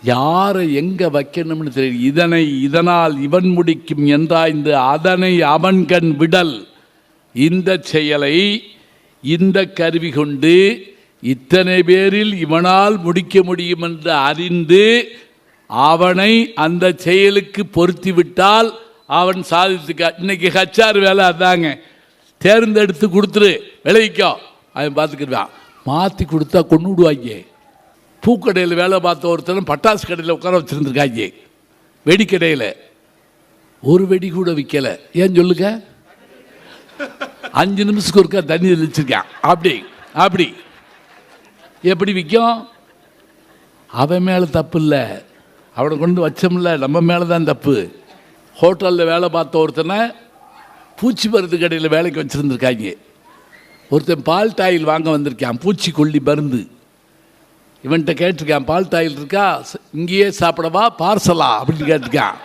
யாரை எங்க வைக்கணும்னு தெரியும். இதனால் இவன் முடிக்கும் என்றாய்ந்து அதனை அவன் கண் விடல். இந்த செயலை இந்த கருவி கொண்டு இத்தனை பேரில் இவனால் முடிக்க முடியும் என்று அறிந்து அவனை அந்த செயலுக்கு பொருத்தி விட்டால் அவன் சாதித்துக்க. இன்னைக்கு ஹச்ஆர் வேலை அதாங்க, தேர்ந்தெடுத்து கொடுத்துரு விளைவிக்கோ, அவன் பார்த்துக்கிடுவான். மாற்றி கொடுத்தா கொண்டு விடுவாங்க. பூக்கடையில் வேலை பார்த்த ஒருத்தரும் பட்டாசு கடையில் உட்கார வச்சுருந்துருக்காங்க. வெடிக்கடையில் ஒரு வெடி கூட விற்கலை. ஏன் சொல்லுங்க? 5 நிமிஷத்துக்கு ஒருக்கா தண்ணி தெளிச்சிருக்கான். அப்படி எப்படி விற்கும்? அவன் மேலே தப்பு இல்லை, அவனை கொண்டு வச்சோம்ல, நம்ம மேலே தான் தப்பு. ஹோட்டலில் வேலை பார்த்த ஒருத்தனை பூச்சி மருந்து கடையில் வேலைக்கு வச்சுருந்துருக்காங்க. ஒருத்தன் பால் டாயில் வாங்க வந்திருக்கான், பூச்சிக்கொல்லி மருந்து. இவன்கிட்ட கேட்டிருக்கான், பால் டாயில் இருக்கா, இங்கேயே சாப்பிடவா பார்சலா அப்படின்னு கேட்டிருக்கான்.